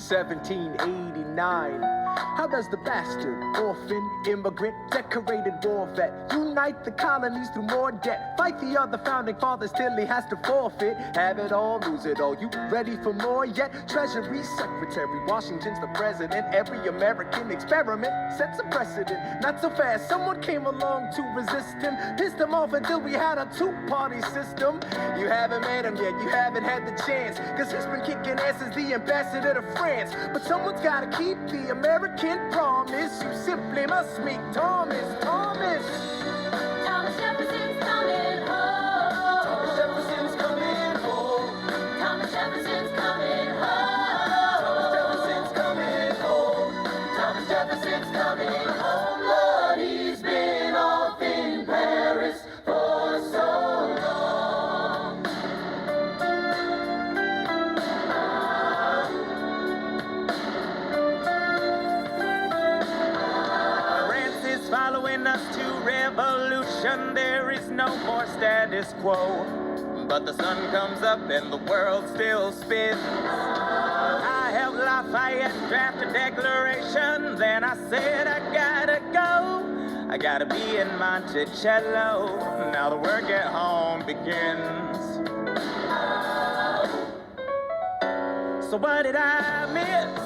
1789. How does the bastard, orphan, immigrant, decorated war vet unite the colonies through more debt? Fight the other founding fathers till he has to forfeit. Have it all, lose it all. You ready for more yet? Treasury Secretary, Washington's the president. Every American experiment sets a precedent. Not so fast, someone came along to resist him. Pissed him off until we had a two-party system. You haven't met him yet, you haven't had the chance, cause he's been kicking ass as the ambassador to France. But someone's gotta keep the American promise. You simply must meet Thomas. Thomas Jefferson's coming home. Thomas Jefferson's coming home. Thomas Jefferson's coming home. Thomas Jefferson's coming home. Thomas Jefferson's coming home. Lord, he's been off in Paris for so long. France is following us to revolution. There is no more status quo. But the sun comes up and the world still spins. I helped Lafayette draft a declaration. Then I said I gotta go. I gotta be in Monticello. Now the work at home begins. So what did I miss?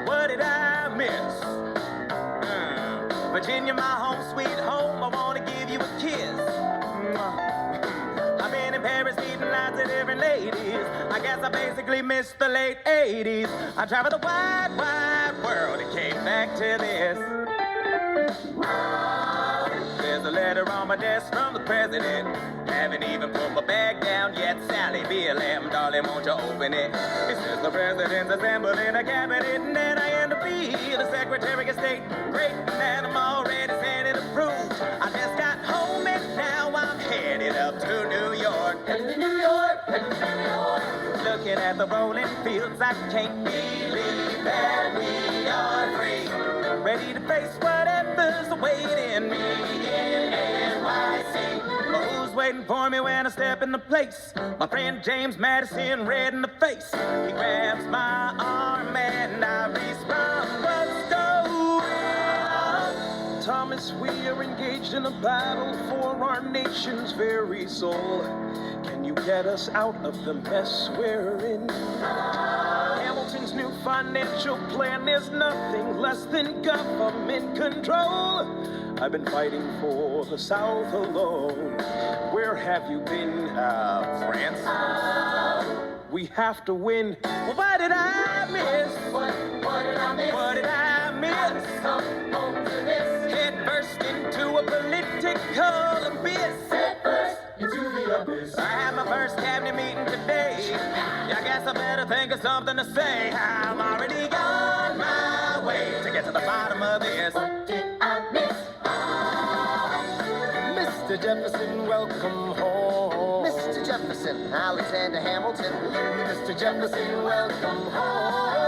What did I miss? Virginia, my home sweet home, I wanna give you a kiss. I've been in Paris meeting lots of different ladies. I guess I basically missed the late 80s. I traveled the wide, wide world and came back to this. There's a letter on my desk from the president. Haven't even put my bag down yet. Sally BLM, darling, won't you open it? It says the president's assembling a cabinet, and then I end up being the Secretary of State. Great, and I'm already saying approved. I just got home and now I'm headed up to New York. Headed to New York, headed to New York. Looking at the rolling fields, I can't believe that we are free. Ready to face whatever's awaiting me in NYC. But who's waiting for me when I step in the place? My friend James Madison, red in the face. He grabs my arm and I respond, what's going on? Thomas, we are engaged in a battle for our nation's very soul. Can you get us out of the mess we're in? Hamilton's new financial plan is nothing less than government control. I've been fighting for the South alone. Where have you been? France? We have to win. Well, what did I miss? What did I miss? What did I miss? Come home to this. Head burst into a political abyss. Head first into the abyss. I had my first cabinet meeting today. I guess I better think of something to say. I'm already on my way to get to the bottom of this. What did I miss? Mr. Jefferson, welcome home. Mr. Jefferson, Alexander Hamilton. Mr. Jefferson, welcome home.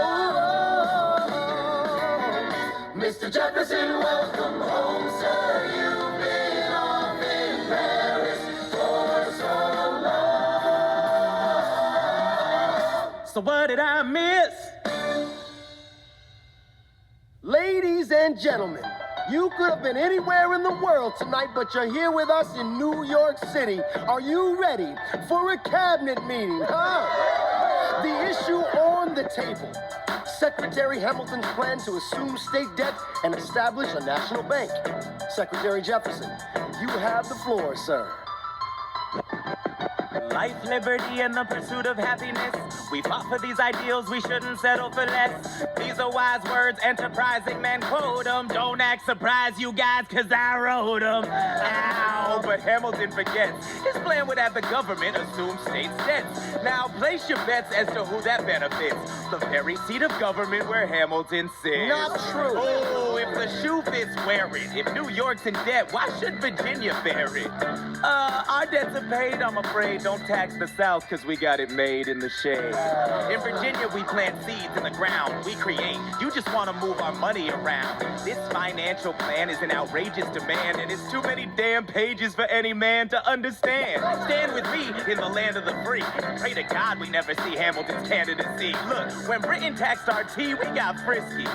Mr. Jefferson, welcome home, sir. You've been off in Paris for so long. So what did I miss? Ladies and gentlemen, you could have been anywhere in the world tonight, but you're here with us in New York City. Are you ready for a cabinet meeting, huh? The issue on the table. Secretary Hamilton's plan to assume state debt and establish a national bank. Secretary Jefferson, you have the floor, sir. Life, liberty, and the pursuit of happiness. We fought for these ideals, we shouldn't settle for less. These are wise words, enterprising men quote them. Don't act surprised, you guys, cause I wrote them. Ow, but Hamilton forgets. His plan would have the government assume state debts. Now place your bets as to who that benefits. The very seat of government where Hamilton sits. Not true. Oh, If the shoe fits, wear it. If New York's in debt, why should Virginia bear it? Our debts are paid, I'm afraid. Don't tax the South, cause we got it made in the shade. In Virginia, we plant seeds in the ground. We create. You just want to move our money around. This financial plan is an outrageous demand, and it's too many damn pages for any man to understand. Stand with me in the land of the free. Pray to God we never see Hamilton's candidacy. Look, when Britain taxed our tea, we got frisky.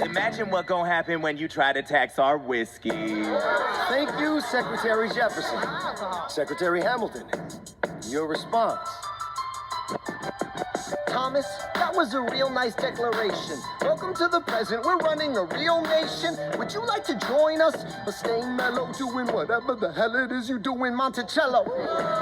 Imagine what gonna happen when you try to tax our whiskey. Thank you, Secretary Jefferson. Secretary Hamilton, your response. Thomas, that was a real nice declaration. Welcome to the present, we're running a real nation. Would you like to join us? Or staying mellow, doing whatever the hell it is you do in Monticello?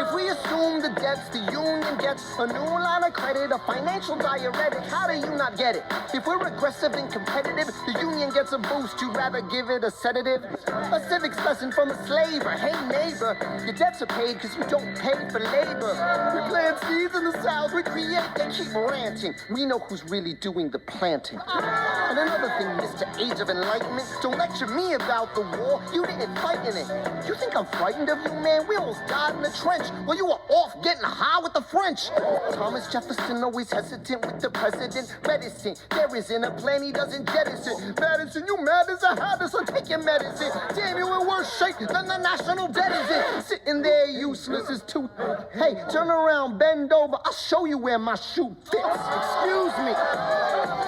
If we assume the debts the union gets, a new line of credit, a financial diuretic, how do you not get it? If we're aggressive and competitive, the union gets a boost, you'd rather give it a sedative? A civics lesson from a slaver. Hey neighbor, your debts are paid because you don't pay for labor. We plant seeds in the South, we create, they keep ranting. We know who's really doing the planting. And another thing, Mr. Age of Enlightenment, don't lecture me about the war. You didn't fight in it. You think I'm frightened of you, man? We almost died in the trench while you were off getting high with the French. Thomas Jefferson always hesitant with the president. Medicine, there isn't a plan he doesn't jettison. Madison, you mad as a hatter, so take your medicine. Damn, you in worse shape than the national debt is in. Sitting there useless as tooth. Hey, turn around, bend over, I'll show you where my shoe fits. Excuse me.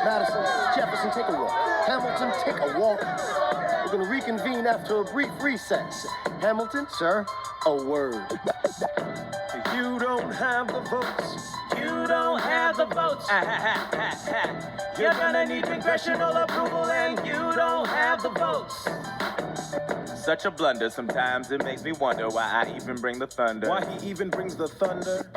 Madison, Jefferson, take a walk. Hamilton, take a walk. We're gonna reconvene after a brief recess. Hamilton, sir, a word. You don't have the votes. You don't have the votes. You're gonna need congressional approval, and you don't have the votes. Such a blunder sometimes, it makes me wonder why I even bring the thunder. Why he even brings the thunder?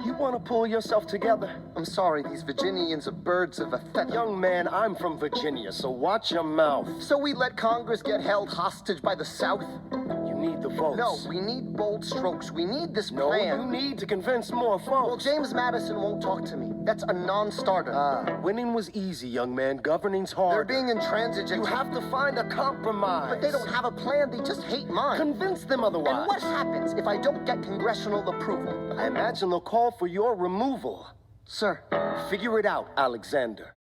You want to pull yourself together? I'm sorry, these Virginians are birds of a feather. Young man, I'm from Virginia, so watch your mouth. So we let Congress get held hostage by the South? You need the votes. No, we need bold strokes. We need this No, plan. you need to convince more folks. Well, James Madison won't talk to me. That's a non-starter. Winning was easy, young man. Governing's hard. They're being intransigent. You have to find a compromise. But they don't have a plan. They just hate mine. Convince them otherwise. And what happens if I don't get congressional approval? I imagine they'll call for your removal. Sir, Figure it out, Alexander.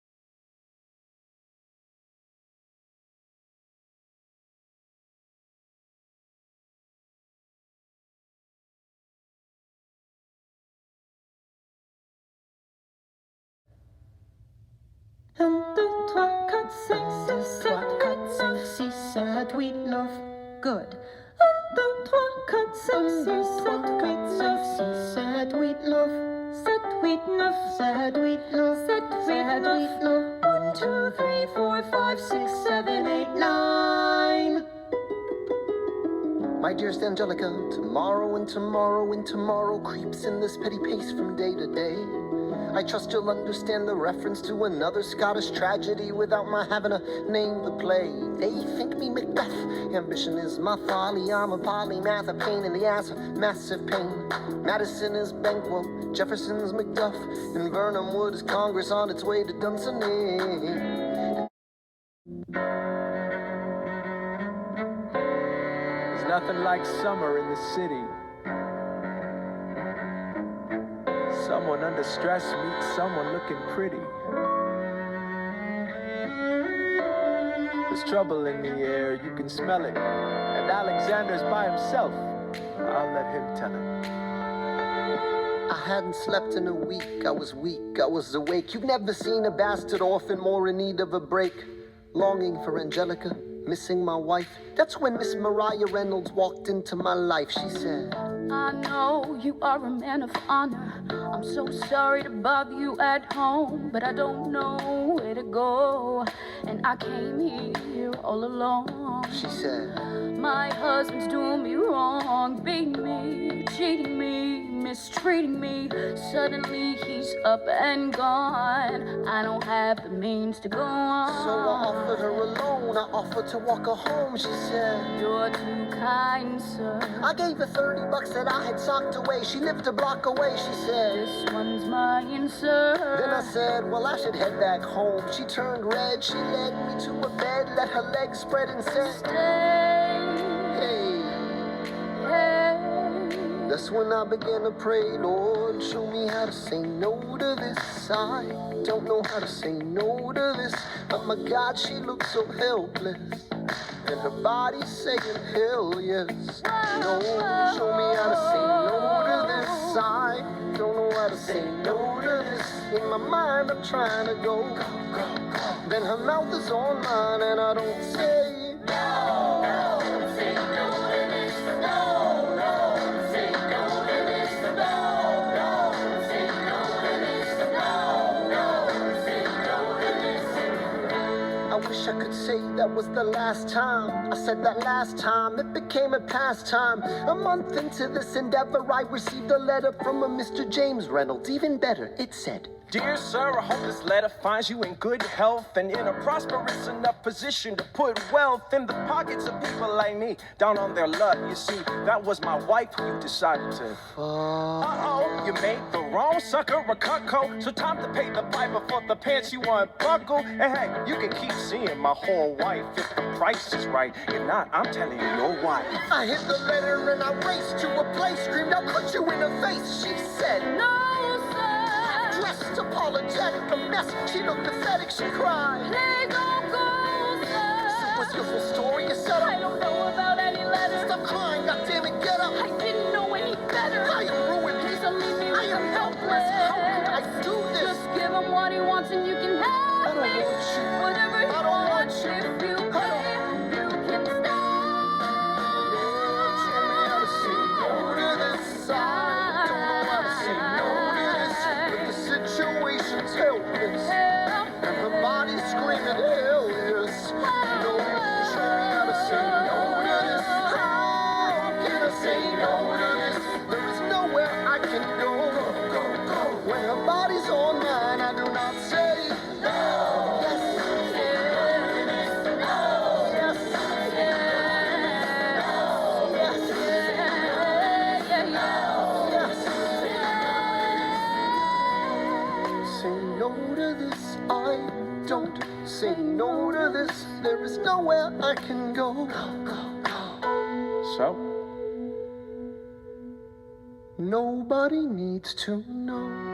Un, deux, trois, quatre, cinq, six, sept, huit, neuf. Good. Un, deux, trois, quatre, cinq, six, sept, huit, neuf. 7, 8, 9. 7, 8, 9. 7, 8, 9. 1, 2, 3, 4, 5, 6, 7, 8, 9. my dearest Angelica, tomorrow and tomorrow and tomorrow creeps in this petty pace from day to day. I trust you'll understand the reference to another Scottish tragedy without my having to name the play. They think me Macbeth. Ambition is my folly. I'm a polymath, a pain in the ass, a massive pain. Madison is Banquo, Jefferson's Macduff, and Vernon Wood is Congress on its way to Dunsany. There's nothing like summer in the city. Someone under stress meets someone looking pretty. There's trouble in the air, you can smell it. And Alexander's by himself. I'll let him tell it. I hadn't slept in a week, I was weak, I was awake. You've never seen a bastard orphan more in need of a break. Longing for Angelica, missing my wife. That's when Miss Mariah Reynolds walked into my life. She said, I know you are a man of honor. I'm so sorry to bother you at home, but I don't know where to go. And I came here all alone. she said, My husband's doing me wrong, beating me, cheating me, mistreating me. Suddenly he's up and gone. I don't have the means to go on. so I offered her a loan. I offered to walk her home. She said, You're too kind, sir. I gave her $30 that I had socked away. She lived a block away. She said, This one's mine, sir. then I I said, well, I should head back home. She turned red, she led me to a bed, let her legs spread and said, Stay. hey. Hey. That's when I began to pray, Lord, show me how to say no to this. I don't know how to say no to this, but my God, she looks so helpless, and her body saying hell yes. No, show me how to say no to this. I don't know how to say no to this. In my mind, I'm trying to go. Then her mouth is on mine, and I don't say I wish I could say that was the last time I said that last time. It became a pastime. A month into this endeavor, I received a letter from a Mr. James Reynolds. Even better, it said, Dear sir, I hope this letter finds you in good health and in a prosperous enough position to put wealth in the pockets of people like me, down on their luck. You see, that was my wife who you decided to. Uh-oh, you made the wrong sucker a cutco, so time to pay the piper for the pants you unbuckle. And hey, you can keep seeing my whole wife if the price is right. If not, I'm telling you, your wife. I hit the letter and I raced to a place, screamed, I'll put you in her face. She said, No, sir. dressed apologetic, a mess. She looked pathetic, she cried. Please don't go, sir. What's your full story? You said I don't know about any letters. stop crying, goddammit, get up. I didn't know any better. I am ruined. Please don't leave me I with am him helpless. How could I do this? Just give him what he wants and you can have I don't me. want you. Whatever he I don't want wants, you. if you I pay, you can stay. Show me how to say no to this. I don't know how to say no to this, but the situation's helpless, and her body's screaming hell yes. No, show me how to say no to this. How can I say no to this? There is nowhere I can go. When her body's on mine, I do not say no. Yes. Say no to this, I don't say no to this. There is nowhere I can go. So? Nobody needs to know.